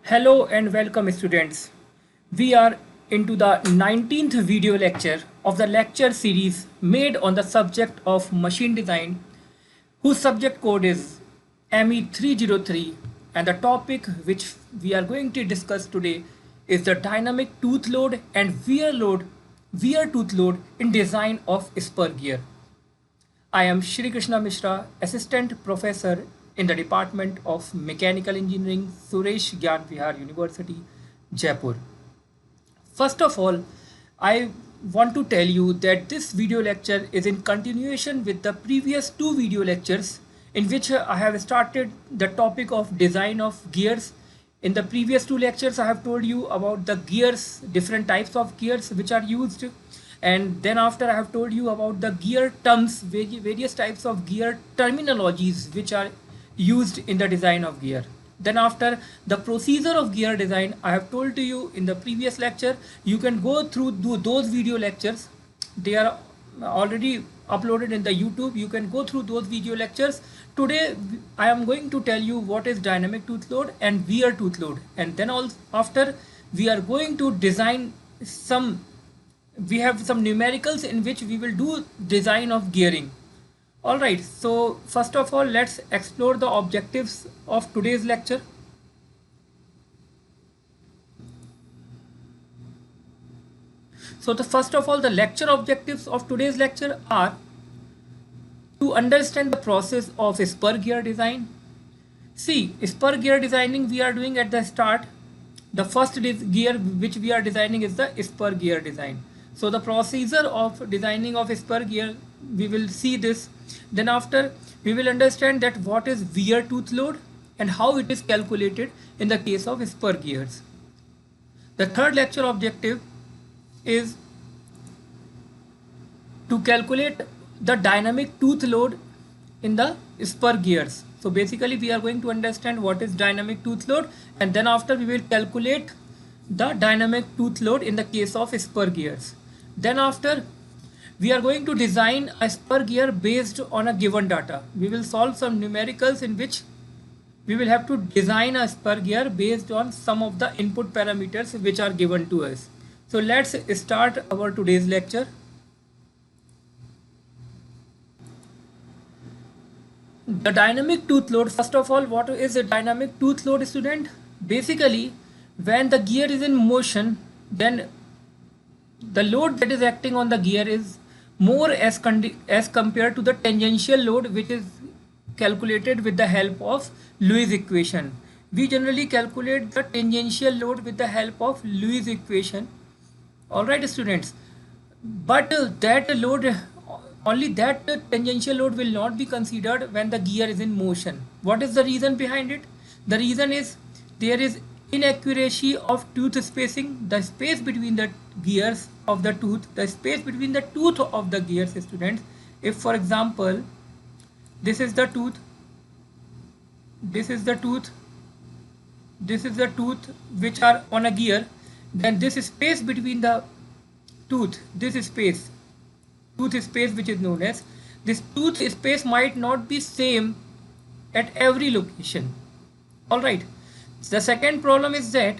Hello and welcome students. We are into the 19th video lecture of the lecture series made on the subject of machine design, whose subject code is ME303, and the topic which we are going to discuss today is the dynamic tooth load and wear tooth load in design of spur gear. I am Shri Krishna Mishra, Assistant Professor in the Department of Mechanical Engineering, Suresh Gyan Vihar University, Jaipur. First of all, I want to tell you that this video lecture is in continuation with the previous two video lectures in which I have started the topic of design of gears. In the previous two lectures, I have told you about the gears, different types of gears which are used, and then after I have told you about the gear terms, various types of gear terminologies which are used in the design of gear. Then after the procedure of gear design, I have told to you in the previous lecture. You can go through those video lectures. They are already uploaded in the YouTube. You can go through those video lectures. Today I am going to tell you what is dynamic tooth load and wear tooth load, and then after we are going to design some, we have some numericals in which we will do design of gearing. Alright, so first of all, let's explore the objectives of today's lecture. So first of all, the lecture objectives of today's lecture are to understand the process of spur gear design. See, spur gear designing we are doing at the start. The first gear which we are designing is the spur gear design. So the procedure of designing of spur gear, we will see this. Then after we will understand that what is wear tooth load and how it is calculated in the case of spur gears. The third lecture objective is to calculate the dynamic tooth load in the spur gears. So basically we are going to understand what is dynamic tooth load, and then after we will calculate the dynamic tooth load in the case of spur gears. Then after we are going to design a spur gear based on a given data. We will solve some numericals in which we will have to design a spur gear based on some of the input parameters which are given to us. So let's start our today's lecture. The dynamic tooth load, first of all, what is a dynamic tooth load, student? Basically, when the gear is in motion, then the load that is acting on the gear is more as compared to the tangential load, which is calculated with the help of Lewis equation. We generally calculate the tangential load with the help of Lewis equation. Alright students, but that load, only that tangential load will not be considered when the gear is in motion. What is the reason behind it? The reason is there is inaccuracy of tooth spacing, the space between the gears of the tooth, the space between the tooth of the gears, students. If for example this is the tooth, this is the tooth, this is the tooth which are on a gear, then this space between the tooth, this space, tooth space which is known as, this tooth space might not be same at every location. Alright. The second problem is that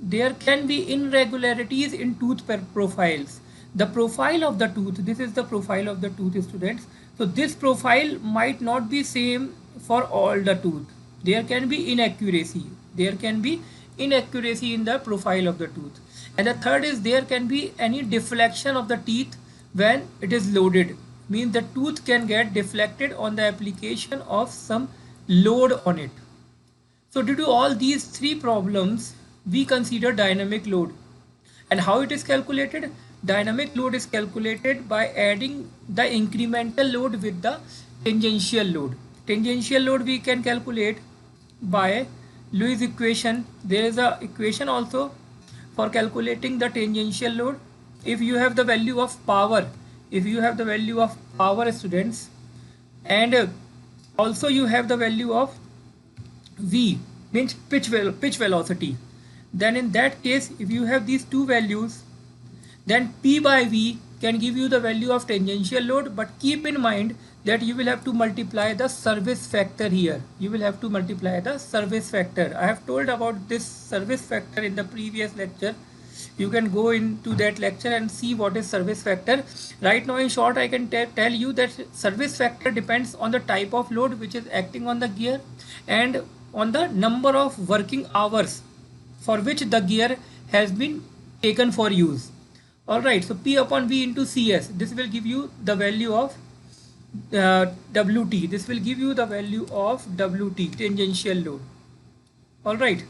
there can be irregularities in tooth profiles. The profile of the tooth, this is the profile of the tooth, students. So this profile might not be same for all the tooth. There can be inaccuracy. There can be inaccuracy in the profile of the tooth. And the third is there can be any deflection of the teeth when it is loaded. Means the tooth can get deflected on the application of some load on it. So due to all these three problems, we consider dynamic load. And how it is calculated? Dynamic load is calculated by adding the incremental load with the tangential load. Tangential load we can calculate by Lewis equation. There is a equation also for calculating the tangential load. If you have the value of power, students, and also you have the value of V, means pitch velocity, then in that case if you have these two values, then P by V can give you the value of tangential load, but keep in mind that you will have to multiply the service factor here. You will have to multiply the service factor. I have told about this service factor in the previous lecture. You can go into that lecture and see what is service factor. Right now in short I can tell you that service factor depends on the type of load which is acting on the gear and on the number of working hours for which the gear has been taken for use. Alright, so P upon V into CS, this will give you the value of WT. This will give you the value of WT, tangential load. Alright.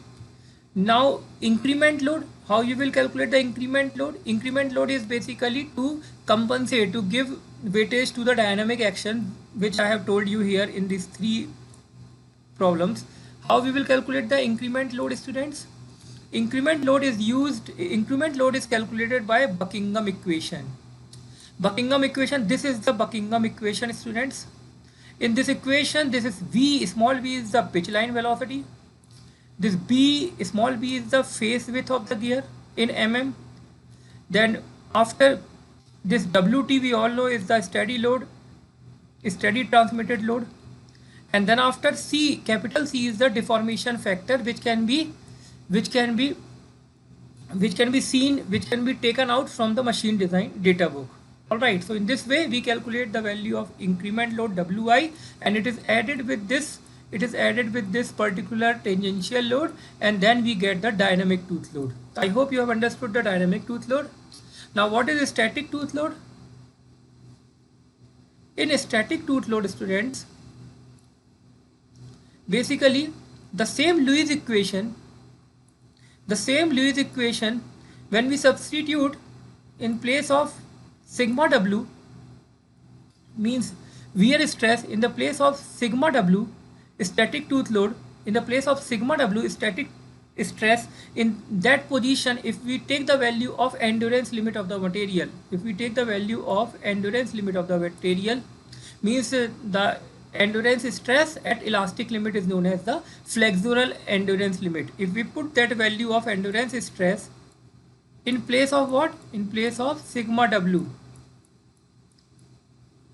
Now increment load, how you will calculate the increment load? Increment load is basically to compensate, to give weightage to the dynamic action, which I have told you here in these three problems. How we will calculate the increment load, students? Increment load is calculated by Buckingham equation. Buckingham equation, this is the Buckingham equation, students. In this equation, this is V, small v is the pitch line velocity. This B, small b is the face width of the gear in mm. Then after this WT we all know is the steady load, steady transmitted load. And then after C, capital C is the deformation factor, which can be taken out from the machine design data book. Alright, so in this way we calculate the value of increment load Wi, and it is added with this particular tangential load, and then we get the dynamic tooth load. I hope you have understood the dynamic tooth load. Now what is a static tooth load? In a static tooth load, students, basically the same Lewis equation, when we substitute in place of sigma W, means wear stress in the place of sigma W, static tooth load in the place of sigma W, static stress, in that position if we take the value of endurance limit of the material, means the endurance stress at elastic limit is known as the flexural endurance limit. If we put that value of endurance stress in place of what? In place of sigma W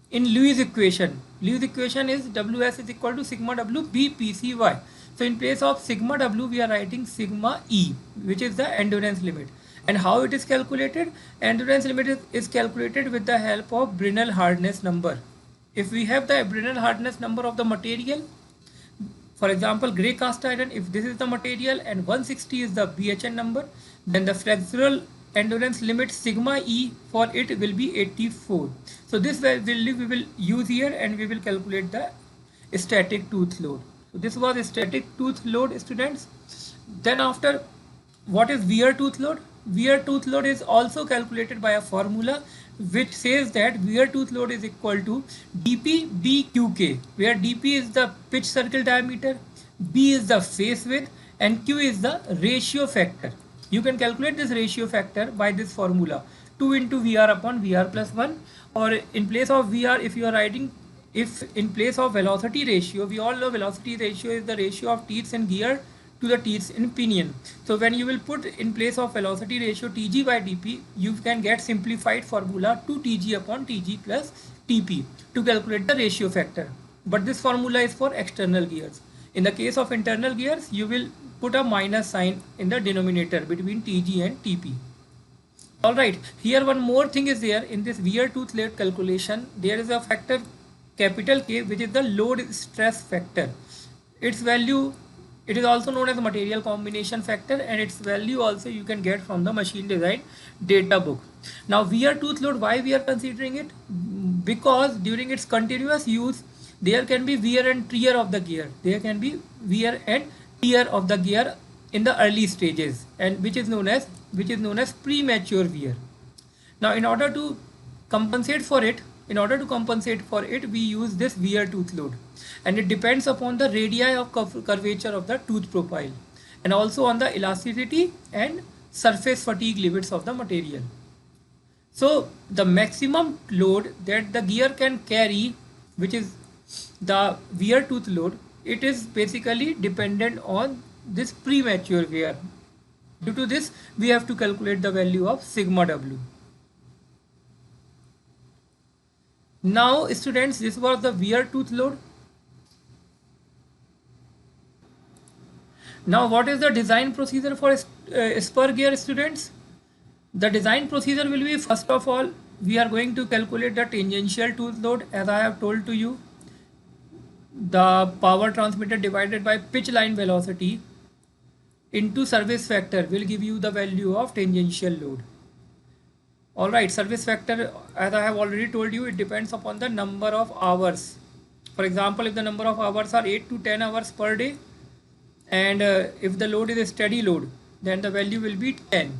in Lewis equation. Lewis equation is Ws is equal to sigma W B PCY. So in place of sigma W we are writing sigma E, which is the endurance limit. And how it is calculated? Endurance limit is calculated with the help of Brinell hardness number. If we have the Brinell hardness number of the material, for example grey cast iron, if this is the material and 160 is the BHN number, then the flexural endurance limit sigma E for it will be 84. So this value we will use here, and we will calculate the static tooth load. So this was a static tooth load, students. Then after, what is wear tooth load? Wear tooth load is also calculated by a formula which says that wear tooth load is equal to dP BQK, where dP is the pitch circle diameter, B is the face width, and Q is the ratio factor. You can calculate this ratio factor by this formula, 2 into VR upon VR plus 1, or in place of VR, if you are writing, if in place of velocity ratio, we all know velocity ratio is the ratio of teeth in gear to the teeth in pinion. So when you will put in place of velocity ratio Tg by dP, you can get simplified formula 2Tg upon Tg plus Tp to calculate the ratio factor. But this formula is for external gears. In the case of internal gears, you will put a minus sign in the denominator between Tg and Tp. Alright, here one more thing is there. In this wear tooth load calculation, there is a factor capital K, which is the load stress factor. Its value, it is also known as material combination factor, and its value also you can get from the machine design data book. Now wear tooth load, why we are considering it? Because during its continuous use there can be wear and tear of the gear. There can be wear and tear of the gear in the early stages, and which is known as premature wear. Now in order to compensate for it, we use this wear tooth load, and it depends upon the radii of curvature of the tooth profile, and also on the elasticity and surface fatigue limits of the material. So the maximum load that the gear can carry, which is the wear tooth load, it is basically dependent on this premature wear. Due to this, we have to calculate the value of sigma W. Now students, this was the wear tooth load. Now what is the design procedure for spur gear, students? The design procedure will be, first of all, we are going to calculate the tangential tooth load, as I have told to you. The power transmitted divided by pitch line velocity into service factor will give you the value of tangential load. Alright, service factor, as I have already told you, it depends upon the number of hours. For example, if the number of hours are 8 to 10 hours per day, and if the load is a steady load, then the value will be 10.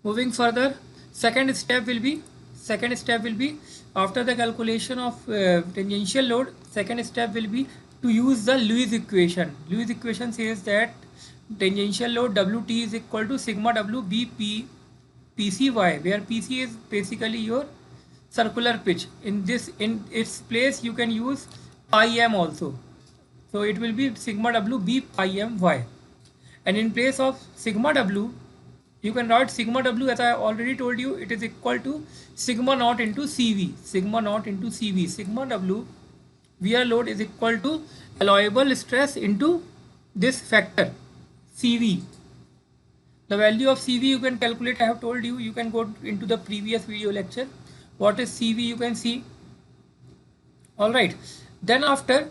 Moving further, second step will be after the calculation of tangential load, second step will be to use the Lewis equation. Lewis equation says that tangential load Wt is equal to sigma W B PCY, where PC is basically your circular pitch. In its place you can use pi m also. So it will be sigma W B pi m y. And in place of sigma W, you can write sigma W, as I already told you, it is equal to sigma naught into CV. Sigma naught into CV. Sigma W, wear load, is equal to allowable stress into this factor, CV. The value of CV you can calculate, I have told you, you can go into the previous video lecture. What is CV you can see. Alright, then after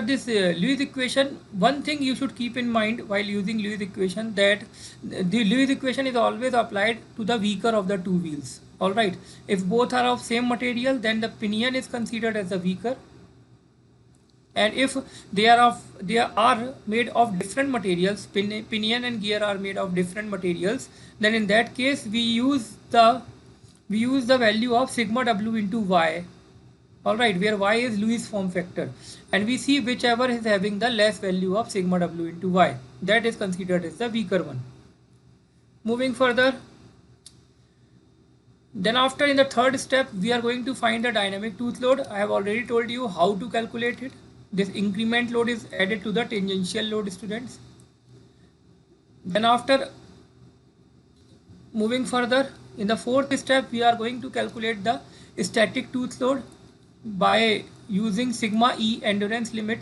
this Lewis equation, one thing you should keep in mind while using Lewis equation, that the Lewis equation is always applied to the weaker of the two wheels. Alright, if both are of same material, then the pinion is considered as the weaker, and if they are made of different materials, pinion and gear are made of different materials, then in that case we use the value of sigma W into y. Alright, where y is Lewis form factor, and we see whichever is having the less value of sigma W into y, that is considered as the weaker one. Moving further, then after, in the third step, we are going to find the dynamic tooth load. I have already told you how to calculate it. This increment load is added to the tangential load, students. Then after, moving further, in the fourth step, we are going to calculate the static tooth load by using sigma E endurance limit,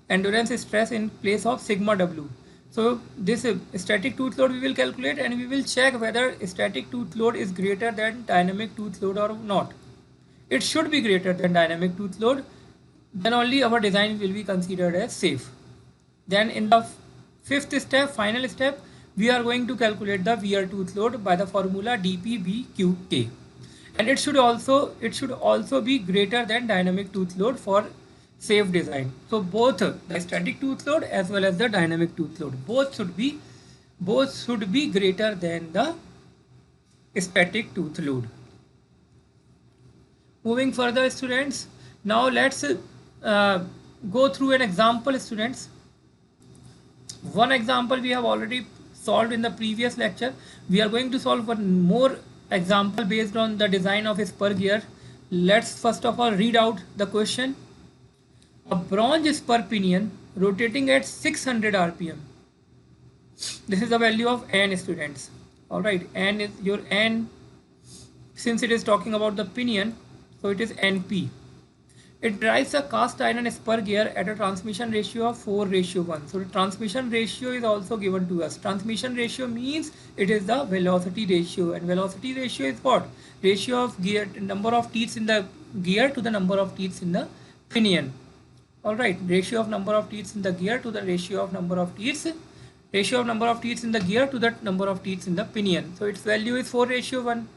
endurance stress in place of sigma W. So this static tooth load we will calculate, and we will check whether static tooth load is greater than dynamic tooth load or not. It should be greater than dynamic tooth load, then only our design will be considered as safe. Then in the fifth step, final step, we are going to calculate the wear tooth load by the formula dPBQK, and it should also be greater than dynamic tooth load for safe design. So both the static tooth load as well as the dynamic tooth load, both should be greater than the static tooth load. Moving further, students, now let's go through an example, students. One example we have already solved in the previous lecture. We are going to solve one more example based on the design of a spur gear. Let's first of all read out the question. A bronze spur pinion rotating at 600 rpm. This is the value of n, students. Alright, n is your n, since it is talking about the pinion, so it is np. It drives a cast iron spur gear at a transmission ratio of 4:1. So the transmission ratio is also given to us. Transmission ratio means it is the velocity ratio, and velocity ratio is what? Ratio of gear, number of teeth in the gear to the number of teeth in the pinion. Alright, ratio of number of teeth in the gear to the ratio of number of teeth in the gear to the number of teeth in the pinion. So its value is 4:1.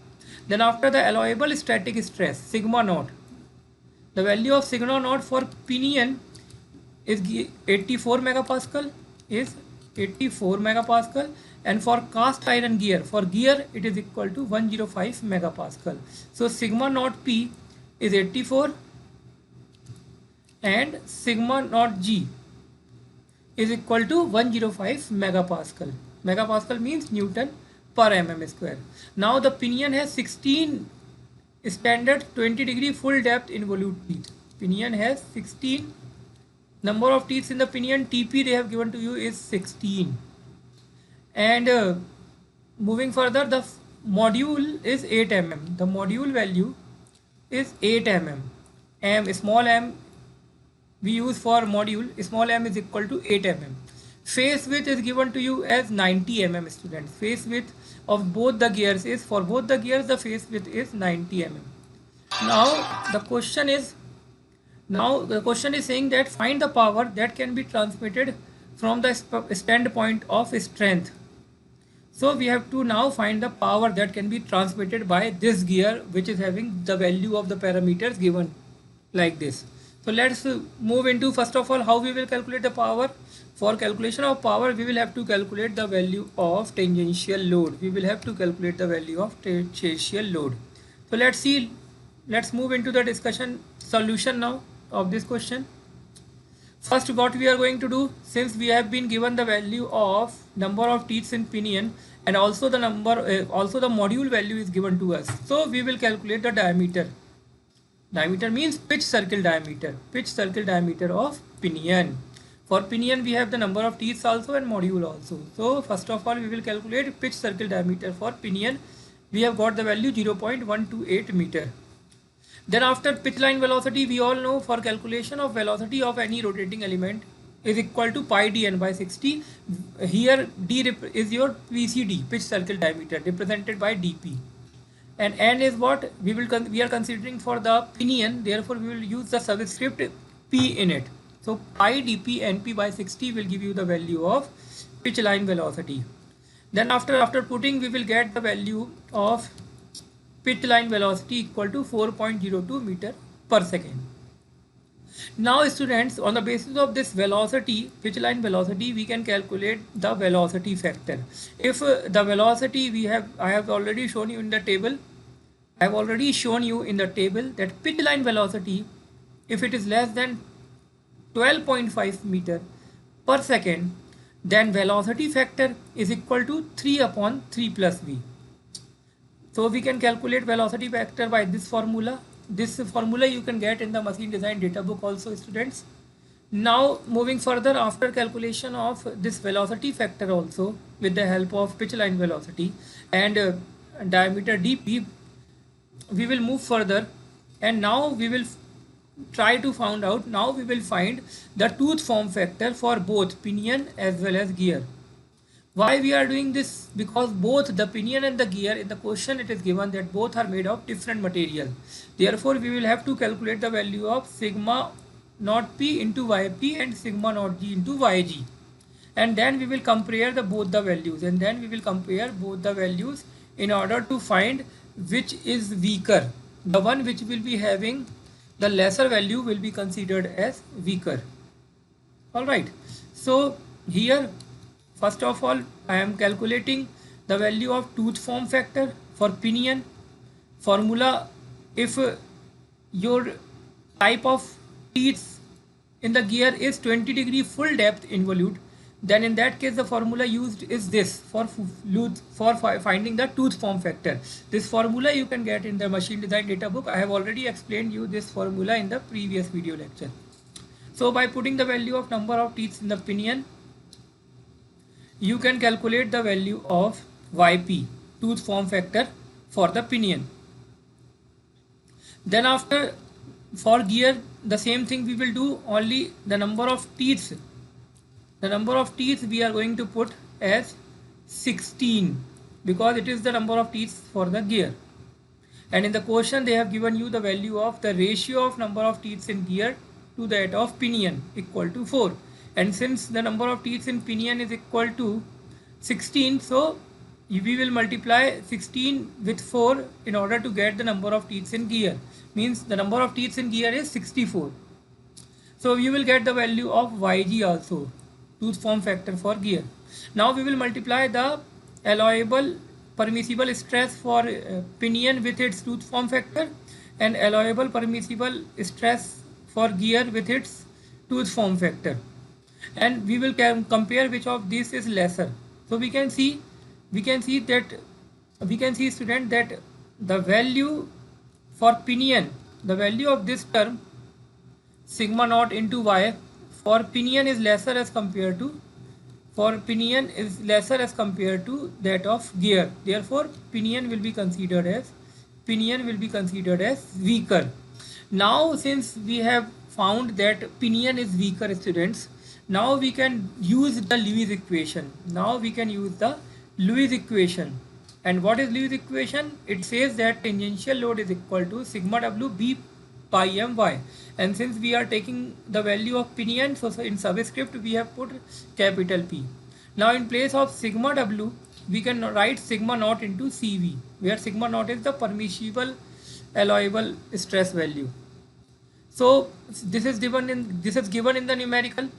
Then after, the allowable static stress, sigma naught. The value of sigma naught for pinion is 84 megapascal, and for cast iron gear, for gear, it is equal to 105 megapascal. So sigma naught P is 84, and sigma naught G is equal to 105 megapascal. Megapascal means Newton per mm square. Now the pinion has 16 standard 20-degree full depth involute teeth. Pinion has 16. Number of teeth in the pinion, TP, they have given to you is 16. And moving further, the module is 8 mm. The module value is 8 mm. Small m we use for module, small m is equal to 8 mm. Face width is given to you as 90 mm, students. Face width of both the gears is, for both the gears the face width is 90 mm. Now the question is saying that find the power that can be transmitted from the standpoint of strength. So we have to now find the power that can be transmitted by this gear, which is having the value of the parameters given like this. So let's move into, first of all, how we will calculate the power. For calculation of power, we will have to calculate the value of tangential load. We will have to calculate the value of tangential load. So let's move into the solution now of this question. First, what we are going to do, since we have been given the value of number of teeth in pinion and also the module value is given to us, so we will calculate the diameter. Diameter means pitch circle diameter of pinion. For pinion we have the number of teeth also and module also. So first of all we will calculate pitch circle diameter for pinion. We have got the value 0.128 meter. Then after pitch line velocity, we all know for calculation of velocity of any rotating element is equal to pi dn by 60. Here d is your PCD, pitch circle diameter, represented by dp. And n is what we are considering for the pinion, therefore we will use the subscript p in it. So pi dp np by 60 will give you the value of pitch line velocity. Then after putting, we will get the value of pitch line velocity equal to 4.02 meter per second. Now students, on the basis of this velocity, pitch line velocity, we can calculate the velocity factor. If the velocity I have already shown you in the table. I have already shown you in the table that pitch line velocity, if it is less than 12.5 meter per second, then velocity factor is equal to 3 upon 3 plus v. So we can calculate velocity factor by this formula. This formula you can get in the machine design data book also, students. Now moving further, after calculation of this velocity factor also with the help of pitch line velocity and diameter dp, we will move further, and now we will try to find out, now we will find the tooth form factor for both pinion as well as gear. Why we are doing this? Because both the pinion and the gear, in the question it is given that both are made of different material. Therefore we will have to calculate the value of sigma naught p into yp and sigma naught g into yg, and then we will compare both the values, in order to find which is weaker. The one which will be having the lesser value will be considered as weaker. Alright, so here first of all I am calculating the value of tooth form factor for pinion. Formula, if your type of teeth in the gear is 20 degree full depth involute, then in that case the formula used is this for finding the tooth form factor. This formula you can get in the machine design data book. I have already explained you this formula in the previous video lecture. So by putting the value of number of teeth in the pinion, you can calculate the value of yp, tooth form factor for the pinion. Then after, for gear the same thing we will do, only the number of teeth. The number of teeth we are going to put as 16 because it is the number of teeth for the gear. And in the question they have given you the value of the ratio of number of teeth in gear to that of pinion equal to 4. And since the number of teeth in pinion is equal to 16, so we will multiply 16 with 4 in order to get the number of teeth in gear. Means the number of teeth in gear is 64. So you will get the value of yg also, tooth form factor for gear. Now we will multiply the allowable permissible stress for pinion with its tooth form factor and allowable permissible stress for gear with its tooth form factor, and we will compare which of these is lesser. So we can see student that the value for pinion, the value of this term sigma naught into y for pinion is lesser as compared to that of gear. Therefore pinion will be considered as pinion will be considered as weaker. Now since we have found that pinion is weaker, students, now we can use the Lewis equation. And what is Lewis equation? It says that tangential load is equal to sigma w b pi my, and since we are taking the value of pinion, so in subscript we have put capital P. Now in place of sigma w, we can write sigma naught into CV, where sigma naught is the permissible allowable stress value. So this is given in the numerical.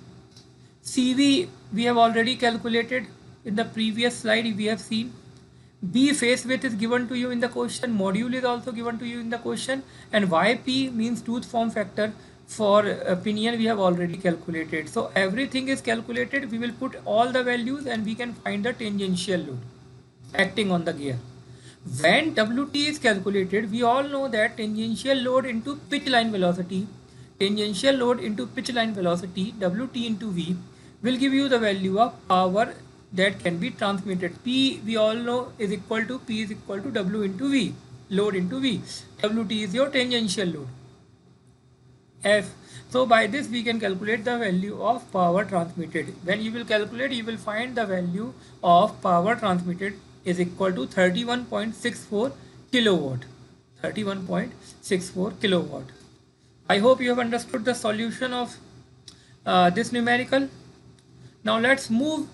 CV we have already calculated in the previous slide. We have seen B face width is given to you in the question, module is also given to you in the question, and YP means tooth form factor for pinion we have already calculated. So everything is calculated. We will put all the values and we can find the tangential load acting on the gear. When WT is calculated, we all know that tangential load into pitch line velocity, WT into V will give you the value of power that can be transmitted. P we all know is equal to W into V, load into V. WT is your tangential load. F. So by this we can calculate the value of power transmitted. When you will calculate, you will find the value of power transmitted is equal to 31.64 kilowatt. 31.64 kilowatt. I hope you have understood the solution of this numerical. Now let's move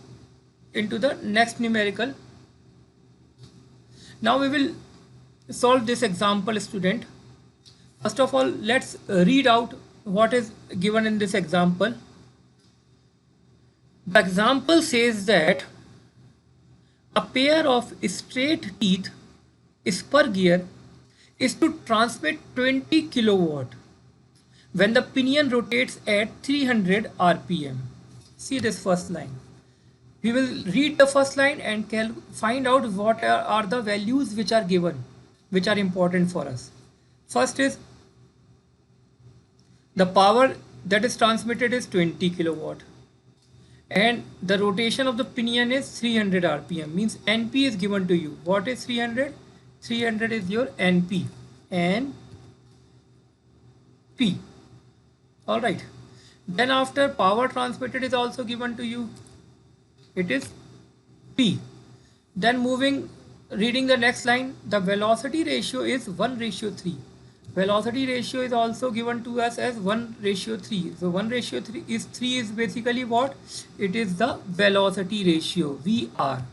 into the next numerical. Now we will solve this example, student. First of all, let's read out what is given in this example. The example says that a pair of straight teeth spur gear is to transmit 20 kilowatt when the pinion rotates at 300 rpm. See this first line. We will read the first line and find out what are the values which are given, which are important for us. First is the power that is transmitted is 20 kilowatt and the rotation of the pinion is 300 rpm, means NP is given to you. What is 300? 300 is your NP. All right. Then after, power transmitted is also given to you. It is P. Then reading the next line, the velocity ratio is 1:3. Velocity ratio is also given to us as 1:3. So 1:3 is basically what? It is the velocity ratio, VR.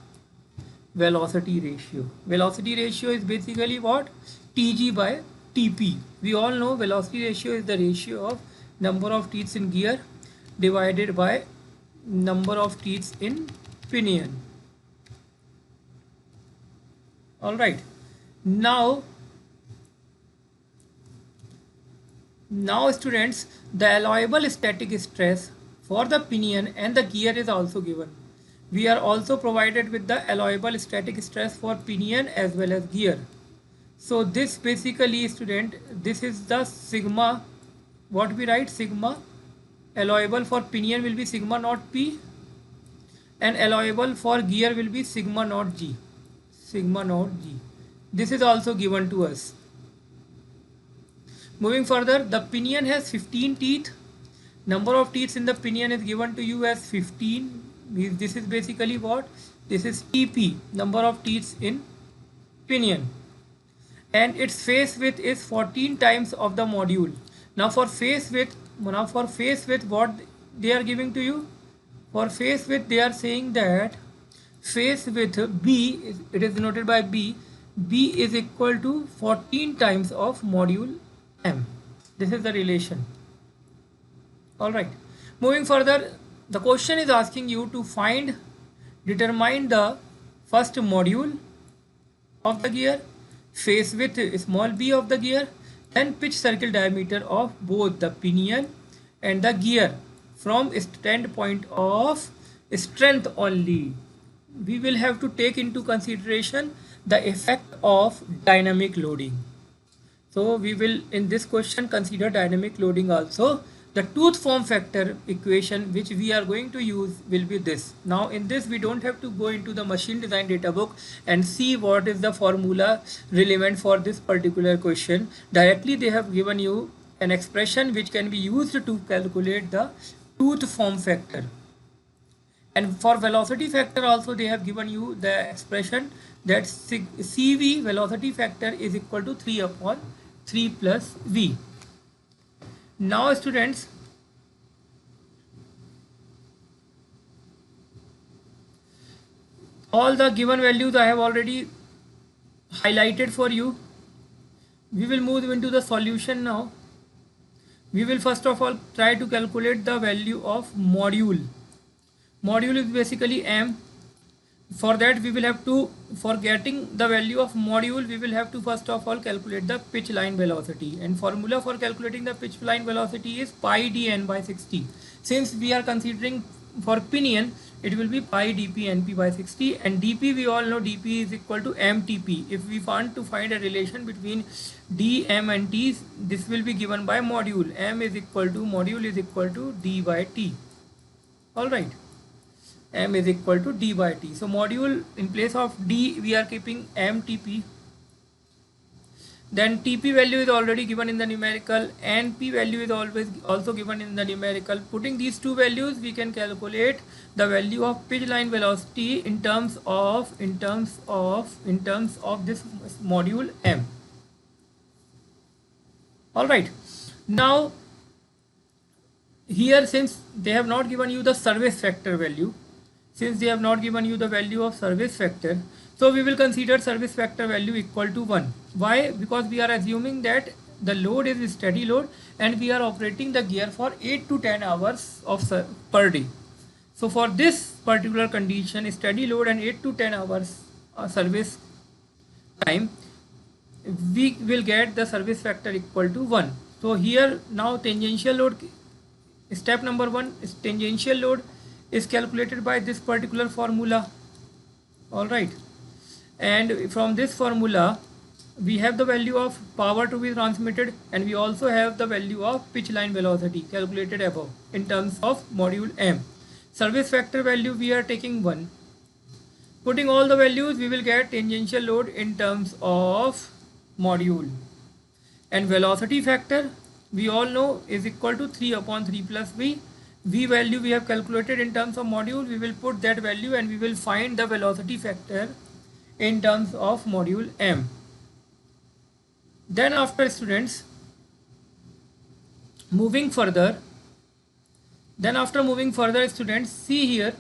Velocity ratio. Velocity ratio is basically what? TG by TP. We all know velocity ratio is the ratio of number of teeth in gear divided by number of teeth in pinion. All right. Now students, the allowable static stress for the pinion and the gear is also given. We are also provided with the allowable static stress for pinion as well as gear. So this basically, student, this is the sigma. What we write? Sigma. Allowable for pinion will be sigma naught P and allowable for gear will be sigma naught G. Sigma naught G. This is also given to us. Moving further, the pinion has 15 teeth. Number of teeth in the pinion is given to you as 15. This is basically what? This is TP, number of teeth in pinion. And its face width is 14 times of the module. Now for face width, what they are giving to you? For face width, they are saying that face width B, it is denoted by B is equal to 14 times of module M. This is the relation. All right. Moving further, the question is asking you to determine the first module of the gear, face width small b of the gear, then pitch circle diameter of both the pinion and the gear from standpoint of strength only. We will have to take into consideration the effect of dynamic loading. So we will in this question consider dynamic loading also. The tooth form factor equation which we are going to use will be this. Now in this we don't have to go into the machine design data book and see what is the formula relevant for this particular question. Directly they have given you an expression which can be used to calculate the tooth form factor. And for velocity factor also they have given you the expression that CV velocity factor is equal to 3 upon 3 plus V. Now students, all the given values I have already highlighted for you. We will move into the solution now. We will first of all try to calculate the value of module. Module is basically m. For that we will have to, for getting the value of module, we will have to first of all calculate the pitch line velocity, and formula for calculating the pitch line velocity is pi dn by 60. Since we are considering for pinion, it will be pi dp np by 60, and dp we all know dp is equal to mtp. If we want to find a relation between d, m and t, this will be given by module. M is equal to, module is equal to d by t. Alright. M is equal to d by t. So module, in place of d we are keeping mtp. Then tp value is already given in the numerical, and p value is always also given in the numerical. Putting these two values, we can calculate the value of pitch line velocity in terms of this module m. All right. Now here, since they have not given you the service factor value, since they have not given you the value of service factor, so we will consider service factor value equal to 1. Why? Because we are assuming that the load is a steady load and we are operating the gear for 8 to 10 hours per day. So for this particular condition, steady load and 8 to 10 hours service time, we will get the service factor equal to 1. So here now tangential load, step number 1 is tangential load is calculated by this particular formula. All right, and from this formula we have the value of power to be transmitted, and we also have the value of pitch line velocity calculated above in terms of module m. Service factor value we are taking 1. Putting all the values, we will get tangential load in terms of module, and velocity factor we all know is equal to 3 upon 3 plus v. V value we have calculated in terms of module. We will put that value and we will find the velocity factor in terms of module m. Then after students, moving further students, see here,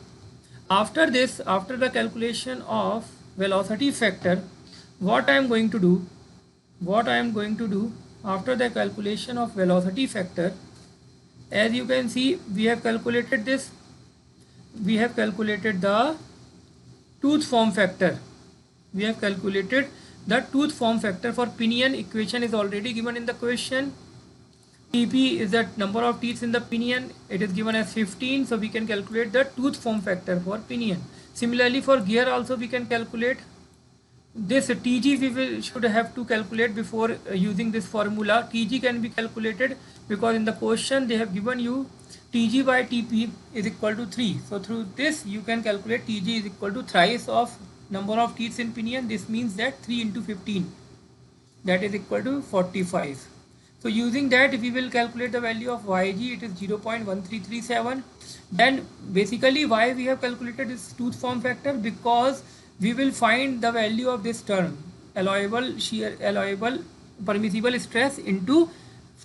after this, after the calculation of velocity factor, what I am going to do after the calculation of velocity factor, as you can see, we have calculated this. We have calculated the tooth form factor. We have calculated the tooth form factor for pinion. Equation is already given in the question. TP is the number of teeth in the pinion. It is given as 15. So we can calculate the tooth form factor for pinion. Similarly, for gear also we can calculate this. TG we should have to calculate before using this formula. TG can be calculated because in the question they have given you TG by TP is equal to 3. So through this you can calculate TG is equal to thrice of number of teeth in pinion. This means that 3 into 15, that is equal to 45. So using that we will calculate the value of YG. It is 0.1337. Then basically why we have calculated this tooth form factor, because we will find the value of this term, allowable permissible stress into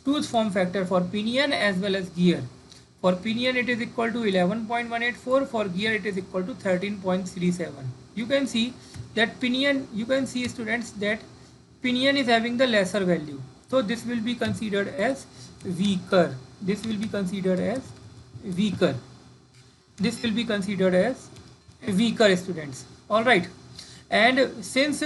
tooth form factor for pinion as well as gear. For pinion it is equal to 11.184, for gear it is equal to 13.37. You can see that pinion, you can see students that pinion is having the lesser value. So this will be considered as weaker. This will be considered as weaker. This will be considered as weaker, students. All right. And since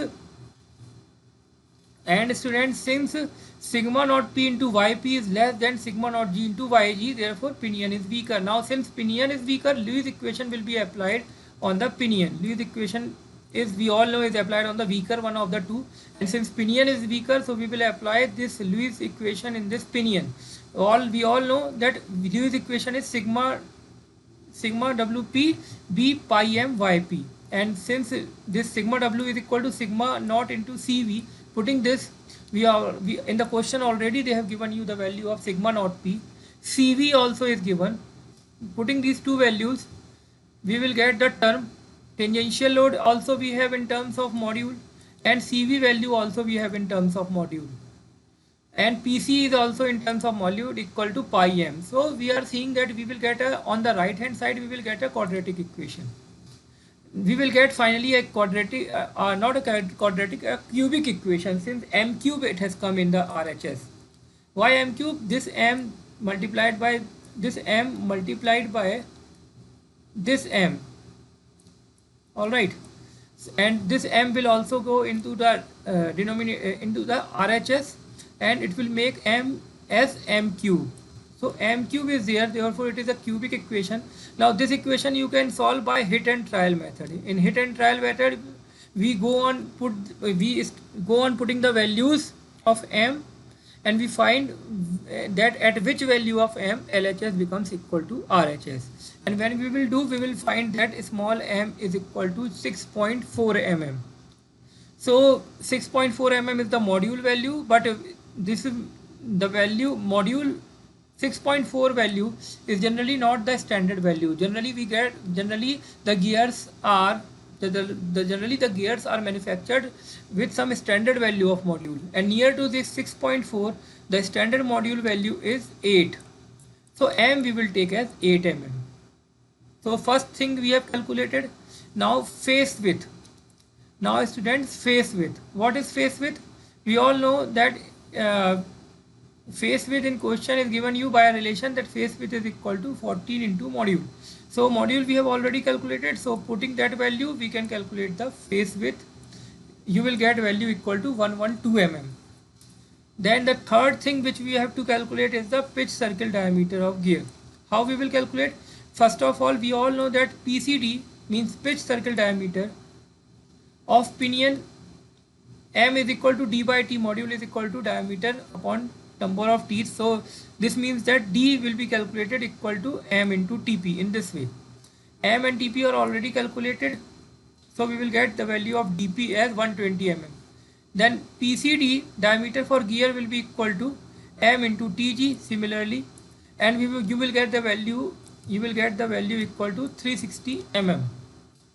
sigma naught p into yp is less than sigma naught g into yg, therefore pinion is weaker. Now since pinion is weaker, Lewis equation will be applied on the pinion. Lewis equation is, we all know, is applied on the weaker one of the two, and since pinion is weaker, so we will apply this Lewis equation in this pinion. We all know that Lewis equation is sigma WP B pi m yp, and since this sigma W is equal to sigma naught into CV, putting this, we in the question already they have given you the value of sigma naught P, CV also is given. Putting these two values, we will get the term tangential load also we have in terms of module, and CV value also we have in terms of module, and PC is also in terms of module equal to pi m. So we are seeing that we will get on the right hand side we will get a quadratic equation. We will get finally a quadratic, not a quadratic, a cubic equation, since m cube it has come in the RHS. Why m cube? This m multiplied by this m multiplied by this m. All right, and this m will also go into the denominator, into the RHS, and it will make m as m cube. So m cube is there, therefore it is a cubic equation. Now this equation you can solve by hit and trial method. In hit and trial method, we go on putting the values of m, and we find that at which value of m LHS becomes equal to RHS. And when we will do, we will find that small m is equal to 6.4 mm. So 6.4 mm is the module value, but this is the value module 6.4 value is generally not the standard value. Generally the gears are manufactured with some standard value of module, and near to this 6.4 the standard module value is 8. So m we will take as 8 mm. So first thing we have calculated. Now face width. Now students, face width. What is face width? We all know that face width in question is given you by a relation that face width is equal to 14 into module. So module we have already calculated, so putting that value we can calculate the face width. You will get value equal to 112 mm. Then the third thing which we have to calculate is the pitch circle diameter of gear. How we will calculate? First of all, we all know that PCD means pitch circle diameter of pinion. M is equal to D by T, module is equal to diameter upon number of teeth. So this means that D will be calculated equal to M into TP in this way. M and TP are already calculated, so we will get the value of DP as 120 mm. Then PCD diameter for gear will be equal to M into TG similarly, and you will get the value equal to 360 mm.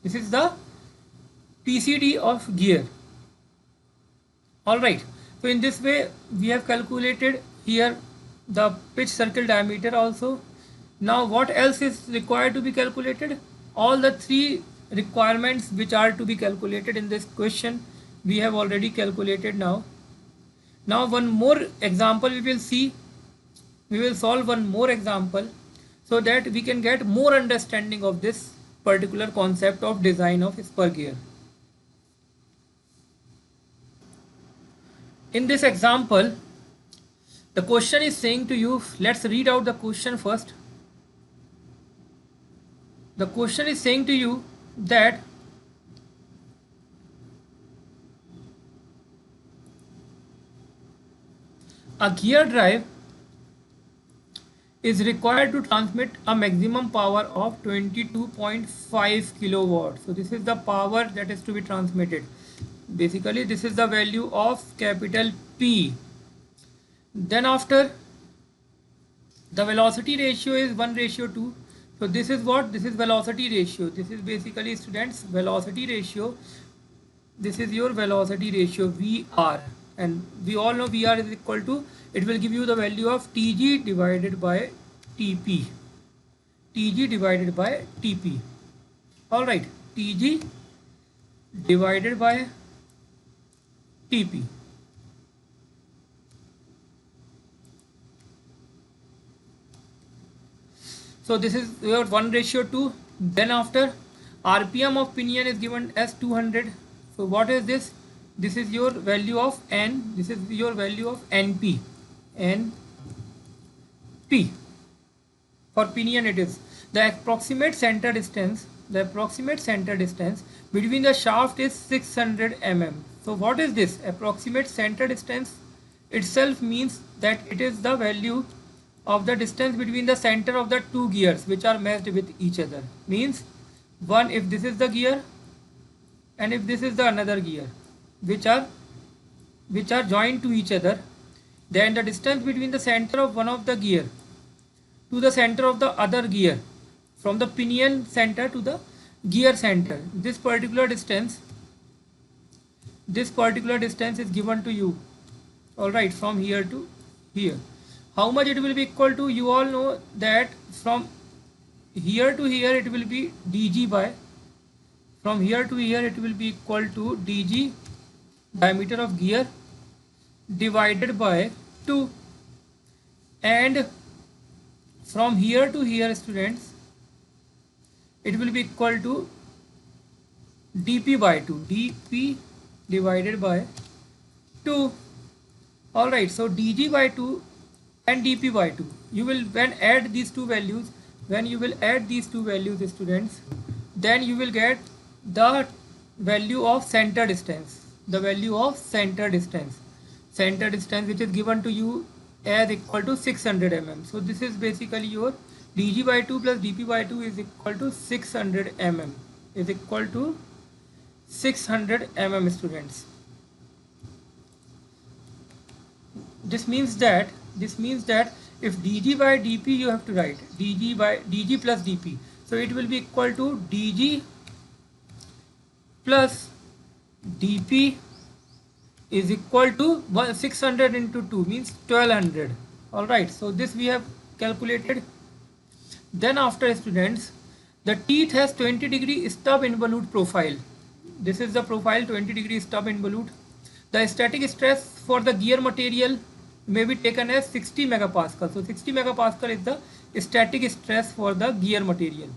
This is the PCD of gear. Alright, so in this way we have calculated here the pitch circle diameter also. Now what else is required to be calculated? All the three requirements which are to be calculated in this question we have already calculated now. Now one more example we will see. We will solve one more example so that we can get more understanding of this particular concept of design of spur gear. In this example, the question is saying to you, let's read out the question first. The question is saying to you that a gear drive is required to transmit a maximum power of 22.5 kilowatts. So this is the power that is to be transmitted. Basically this is the value of capital P. Then after, the velocity ratio is 1:2. So this is what? This is velocity ratio. This is basically, students, velocity ratio. This is your velocity ratio VR, and we all know VR is equal to, it will give you the value of TG divided by TP. TG divided by TP. Alright, TG divided by TP. So this is your 1:2. Then after, RPM of pinion is given as 200. So what is this? This is your value of N. This is your value of NP. NP. For pinion it is. The approximate center distance the approximate center distance between the shaft is 600 mm. So what is this? Approximate center distance itself means that it is the value of the distance between the center of the two gears which are matched with each other. Means one, if this is the gear and if this is the another gear which are joined to each other, then the distance between the center of one of the gear to the center of the other gear, from the pinion center to the gear center, this particular distance is given to you. All right, from here to here. How much it will be equal to? You all know that from here to here it will be dg by, from here to here it will be equal to dg, diameter of gear, divided by 2, and from here to here, students, it will be equal to dp by 2, dp divided by 2. All right, so dg by 2 and dp by 2, you will, when add these two values, students, then you will get the value of center distance, center distance which is given to you as equal to 600 mm. So this is basically your dg by 2 plus dp by 2 is equal to 600 mm, students. This means that if dg by dp, you have to write dg plus dp, so it will be equal to dg plus dp is equal to 600 into 2 means 1200. All right, so this we have calculated. Then after, students, the teeth has 20-degree stub involute profile. This is the profile, 20-degree stub involute. The static stress for the gear material may be taken as 60 megapascal. So 60 megapascal is the static stress for the gear material.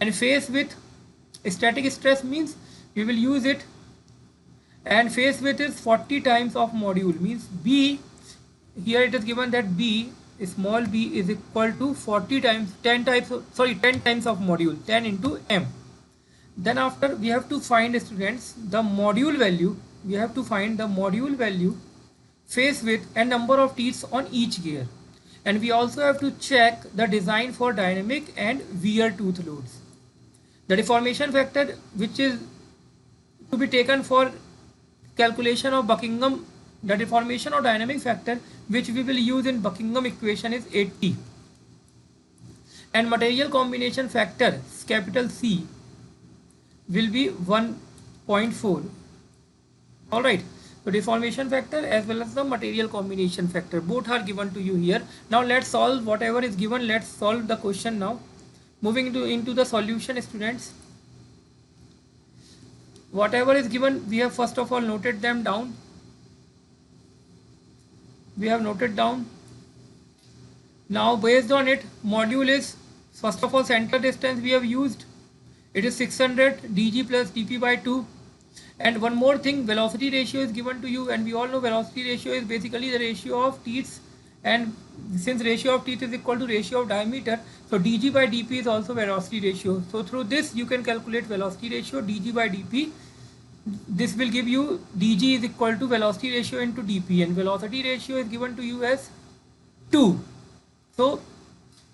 And phase width, static stress means we will use it, and phase width is 40 times of module, means B, here it is given that B, small b, is equal to 10 times of module, 10 into m. Then after, we have to find, students, the module value, phase width and number of teeth on each gear. And we also have to check the design for dynamic and wear tooth loads. The deformation factor which is to be taken for calculation of Buckingham, the deformation or dynamic factor which we will use in Buckingham equation is 80, and material combination factor, capital C, will be 1.4. all right, so deformation factor as well as the material combination factor, both are given to you here. Now let's solve whatever is given. Let's solve the question now. Moving into the solution, students, whatever is given, we have first of all noted them down. Now based on it, module is, first of all, center distance we have used, it is 600 dg plus dp by 2. And one more thing, velocity ratio is given to you, and we all know velocity ratio is basically the ratio of teeth, and since ratio of teeth is equal to ratio of diameter, so dg by dp is also velocity ratio. So through this you can calculate velocity ratio, dg by dp. This will give you dg is equal to velocity ratio into dp, and velocity ratio is given to you as 2. So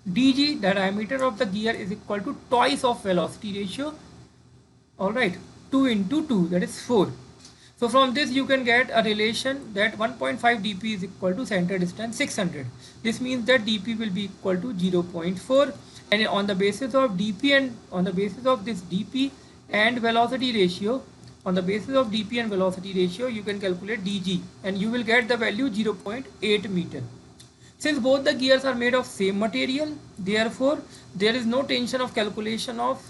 dg, the diameter of the gear, is equal to twice of velocity ratio. All right, 2 into 2, that is 4. So from this you can get a relation that 1.5 dp is equal to center distance 600. This means that dp will be equal to 0.4, and on the basis of dp and on the basis of this dp and velocity ratio, you can calculate dg, and you will get the value 0.8 meter. Since both the gears are made of same material, therefore there is no tension of calculation of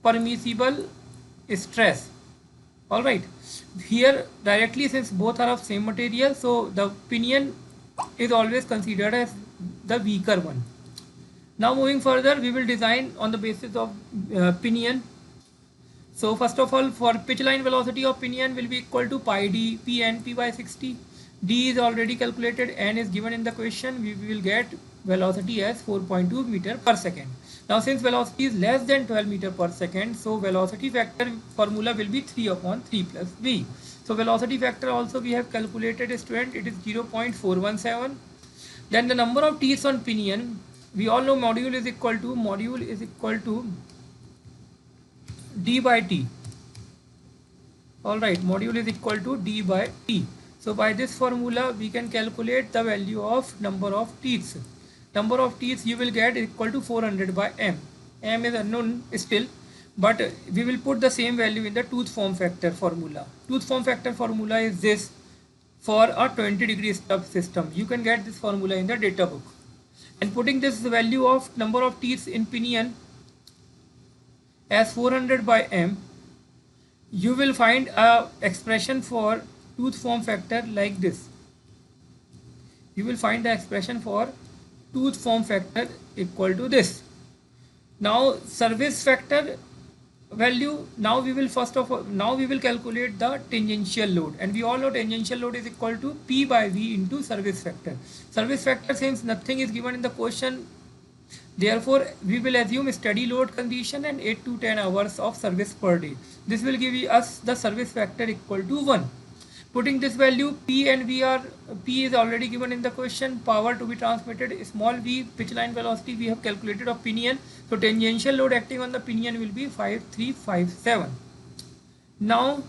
permissible stress. All right, here directly, since both are of same material, so the pinion is always considered as the weaker one. Now moving further, we will design on the basis of pinion. So first of all, for pitch line velocity of pinion will be equal to pi d, p n, p by 60. D is already calculated, n is given in the question. We will get velocity as 4.2 meter per second. Now since velocity is less than 12 meter per second, so velocity factor formula will be 3 upon 3 plus v. So velocity factor also we have calculated, student, it is 0.417. Then the number of teeth on pinion, we all know module is equal to d by t. Alright, module is equal to d by t. So by this formula we can calculate the value of number of teeth. Number of teeth you will get equal to 400 by m. M is unknown still, but we will put the same value in the tooth form factor formula. Tooth form factor formula is this for a 20-degree stub system. You can get this formula in the data book. And putting this value of number of teeth in pinion as 400 by m, you will find a expression for tooth form factor like this. You will find the expression for tooth form factor equal to this. Now service factor value, now we will calculate the tangential load, and we all know tangential load is equal to P by V into service factor. Service factor, since nothing is given in the question, therefore we will assume steady load condition and 8 to 10 hours of service per day. This will give us the service factor equal to 1. Putting this value, P and V are, P is already given in the question, power to be transmitted, small v, pitch line velocity we have calculated of pinion. So tangential load acting on the pinion will be 5357. Now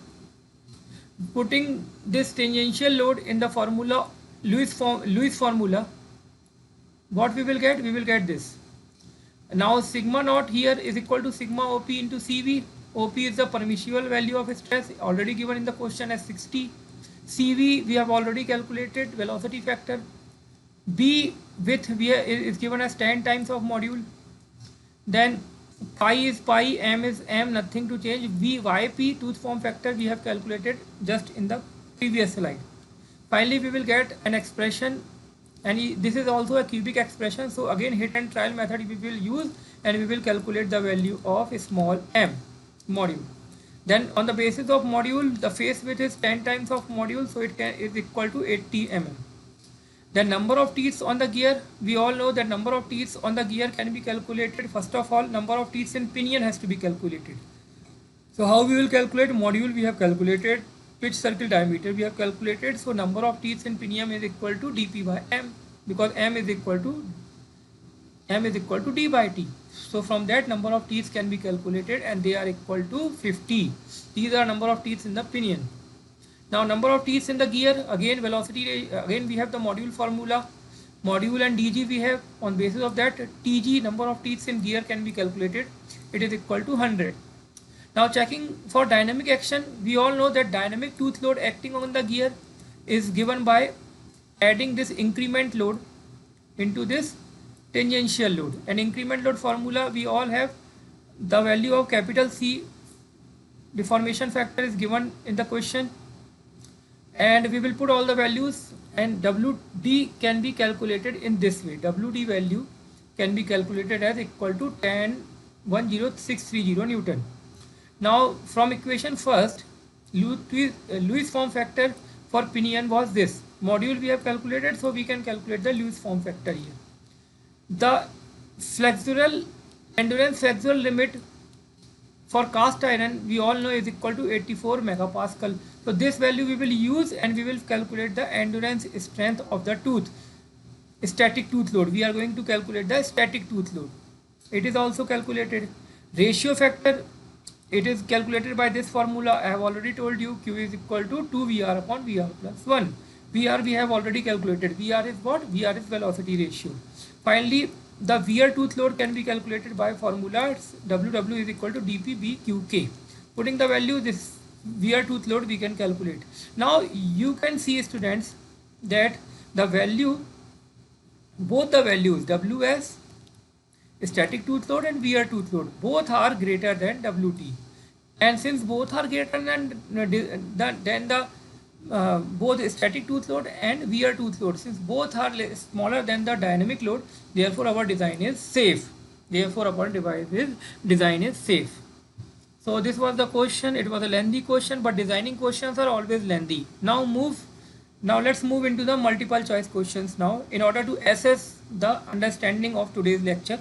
putting this tangential load in the formula, Lewis formula, what we will get? We will get this. Now sigma naught here is equal to sigma OP into CV. OP is the permissible value of stress, already given in the question as 60. CV we have already calculated, velocity factor. B width is given as 10 times of module. Then pi is pi, m is m, nothing to change. YP tooth form factor we have calculated just in the previous slide. Finally we will get an expression, and this is also a cubic expression. So again hit and trial method we will use, and we will calculate the value of small m module. Then on the basis of module, the face width is 10 times of module, so it is equal to 80 mm. The number of teeth on the gear, we all know that number of teeth on the gear can be calculated. First of all, number of teeth in pinion has to be calculated. So how we will calculate? Module we have calculated, pitch circle diameter we have calculated. So number of teeth in pinion is equal to dp by m, because m is equal to d by t. So from that, number of teeth can be calculated, and they are equal to 50. These are number of teeth in the pinion. Now number of teeth in the gear, again velocity, again we have the module formula. Module and dg we have. On basis of that, tg, number of teeth in gear, can be calculated. It is equal to 100. Now checking for dynamic action, we all know that dynamic tooth load acting on the gear is given by adding this increment load into this tangential load. And increment load formula we all have, the value of capital C deformation factor is given in the question, and we will put all the values, and WD can be calculated in this way. WD value can be calculated as equal to 10.10630 Newton. Now from equation first, Lewis form factor for pinion was this. Module we have calculated, so we can calculate the Lewis form factor here. The flexural endurance flexural limit for cast iron we all know is equal to 84 megapascal. So this value we will use, and we will calculate the endurance strength of the tooth. Static tooth load, we are going to calculate the static tooth load. It is also calculated. Ratio factor, it is calculated by this formula. I have already told you, Q is equal to 2 VR upon VR plus 1. VR we have already calculated. VR is what? VR is velocity ratio. Finally, the wear tooth load can be calculated by formula WW is equal to dpBQK. Putting the value, this wear tooth load we can calculate. Now you can see, students, that the value, both the values WS static tooth load and wear tooth load, both are greater than WT. And since both are greater than the both static tooth load and wear tooth load, since both are smaller than the dynamic load, therefore our design is safe. So this was the question. It was a lengthy question, but designing questions are always lengthy. Now move Now let's move into the multiple choice questions now in order to assess the understanding of today's lecture.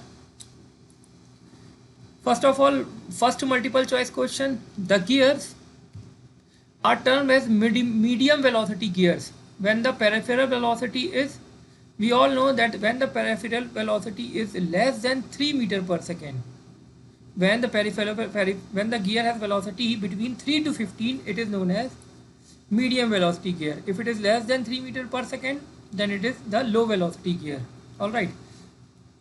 First of all, first multiple choice question, the gears are termed as medium velocity gears. When the peripheral velocity is, we all know that when the peripheral velocity is less than 3 meter per second, when the gear has velocity between 3 to 15, it is known as medium velocity gear. If it is less than 3 meter per second, then it is the low velocity gear. All right.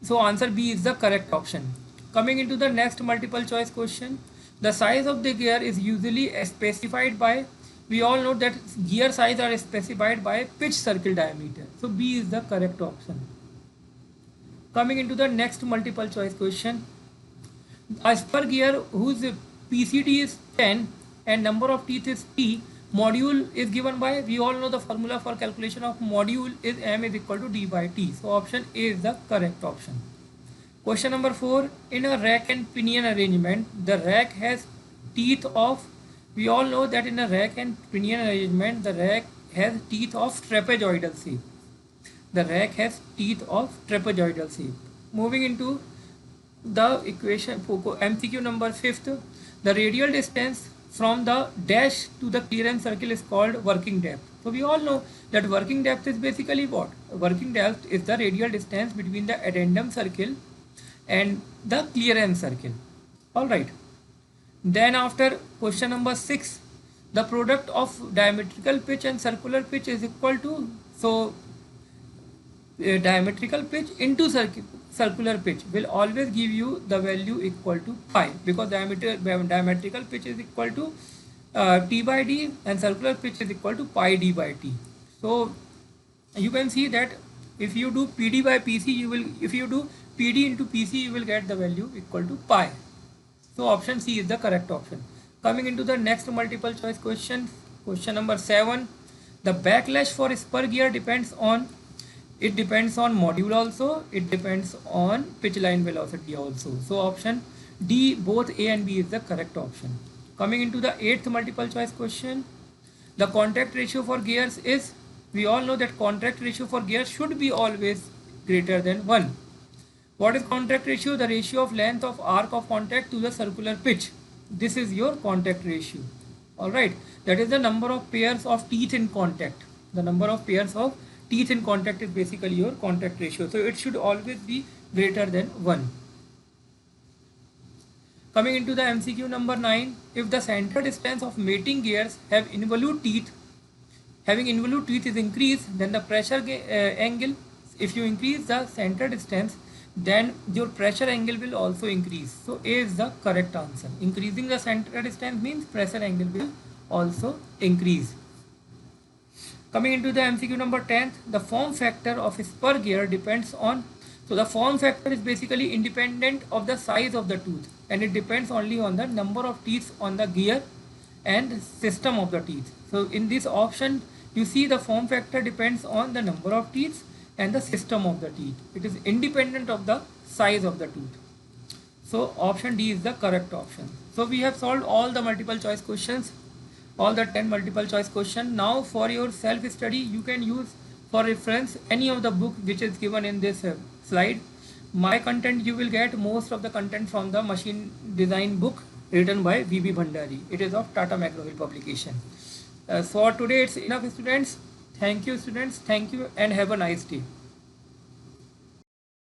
So answer B is the correct option. Coming into the next multiple choice question, the size of the gear is usually specified by, we all know that gear size are specified by pitch circle diameter. So B is the correct option. Coming into the next multiple choice question, a spur gear whose PCD is 10 and number of teeth is T, module is given by, we all know the formula for calculation of module is M is equal to D by T. So option A is the correct option. Question number 4, in a rack and pinion arrangement, the rack has teeth of, we all know that in a rack and pinion arrangement, the rack has teeth of trapezoidal shape. The rack has teeth of trapezoidal shape. Moving into the equation for MCQ number 5th, the radial distance from the dash to the clearance circle is called working depth. So we all know that working depth is basically what? Working depth is the radial distance between the addendum circle and the clearance circle. All right. Then after question number 6, the product of diametrical pitch and circular pitch is equal to, so diametrical pitch into circular pitch will always give you the value equal to pi, because diametrical pitch is equal to T by D and circular pitch is equal to pi D by T. So you can see that if you do PD by PC, if you do PD into PC, you will get the value equal to pi. So option C is the correct option. Coming into the next multiple choice question, question number 7, the backlash for spur gear depends on module also, it depends on pitch line velocity also. So option D, both A and B is the correct option. Coming into the 8th multiple choice question, the contact ratio for gears is, we all know that contact ratio for gears should be always greater than 1. What is contact ratio? The ratio of length of arc of contact to the circular pitch. This is your contact ratio. Alright, that is the number of pairs of teeth in contact. The number of pairs of teeth in contact is basically your contact ratio. So it should always be greater than 1. Coming into the MCQ number 9, if the center distance of mating gears have involute teeth, having involute teeth is increased, then the pressure angle, if you increase the center distance, then your pressure angle will also increase. So A is the correct answer. Increasing the center distance means pressure angle will also increase. Coming into the MCQ number 10, the form factor of a spur gear depends on, so the form factor is basically independent of the size of the tooth and it depends only on the number of teeth on the gear and system of the teeth. So in this option, you see the form factor depends on the number of teeth and the system of the teeth. It is independent of the size of the tooth. So option D is the correct option. So we have solved all the multiple choice questions, all the 10 multiple choice questions. Now for your self study, you can use for reference any of the book which is given in this slide. My content, you will get most of the content from the machine design book written by V.B. Bhandari. It is of Tata McGraw-Hill publication. So today it's enough, students. Thank you, students. Thank you and have a nice day.